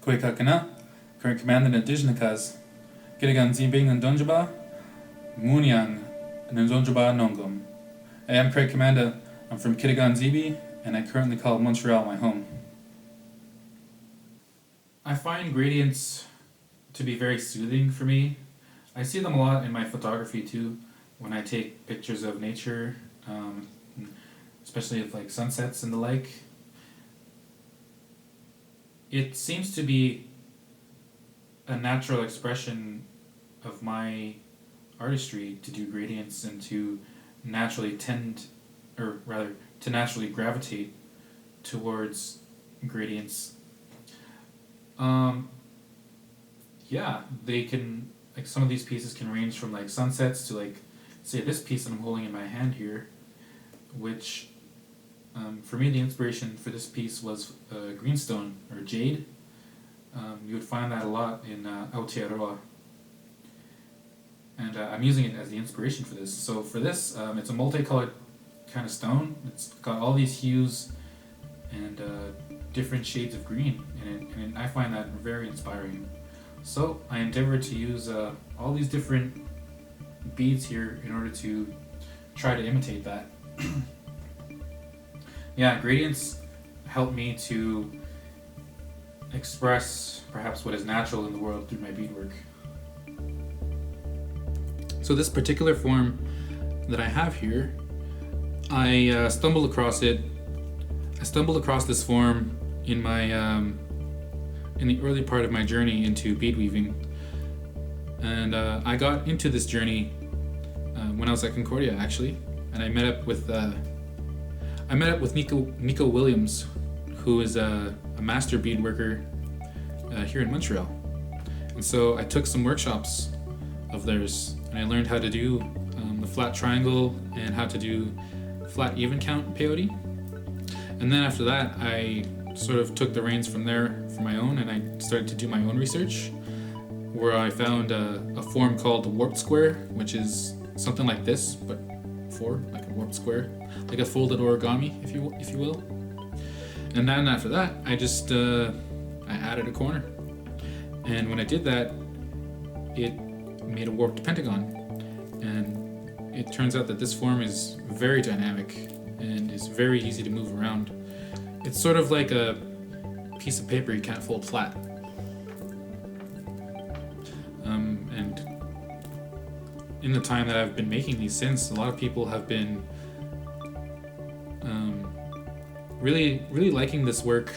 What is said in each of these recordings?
Kwekakana, current Commanda Kìjenindjige Ndonjaba, Munyan Ndonjaba Nongum. Hey, I'm Craig Commanda. I'm from Kìjenindjige, and I currently call Montreal my home. I find gradients to be very soothing for me. I see them a lot in my photography too, when I take pictures of nature, especially of like sunsets and the like. It seems to be a natural expression of my artistry to do gradients and to naturally to naturally gravitate towards gradients. Yeah, they can, like, some of these pieces can range from like sunsets to, like, say this piece that I'm holding in my hand here, which for me the inspiration for this piece was greenstone or jade. You would find that a lot in Aotearoa, and I'm using it as the inspiration for this. So for this, it's a multicolored kind of stone. It's got all these hues and different shades of green in it, and I find that very inspiring. So I endeavored to use all these different beads here in order to try to imitate that. Yeah, gradients help me to express perhaps what is natural in the world through my beadwork. So this particular form that I have here, I stumbled across it. I stumbled across this form in my in the early part of my journey into bead weaving, and I got into this journey when I was at Concordia, actually, and I met up with Nico Williams, who is a master beadworker here in Montreal. And so I took some workshops of theirs, and I learned how to do the flat triangle and how to do flat even count peyote. And then after that, I sort of took the reins from there for my own, and I started to do my own research, where I found a form called the warped square, which is something like this, but like a warped square, like a folded origami, if you will. And then after that, I just I added a corner, and when I did that, it made a warped pentagon. And it turns out that this form is very dynamic and is very easy to move around. It's sort of like a piece of paper you can't fold flat. And in the time that I've been making these since, a lot of people have been really liking this work.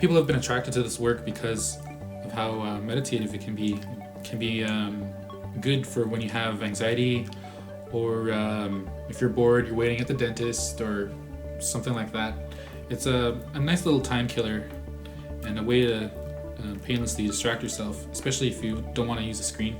People have been attracted to this work because of how meditative it can be. It can be good for when you have anxiety, or if you're bored, you're waiting at the dentist, or something like that. It's a nice little time killer and a way to painlessly distract yourself, especially if you don't want to use a screen.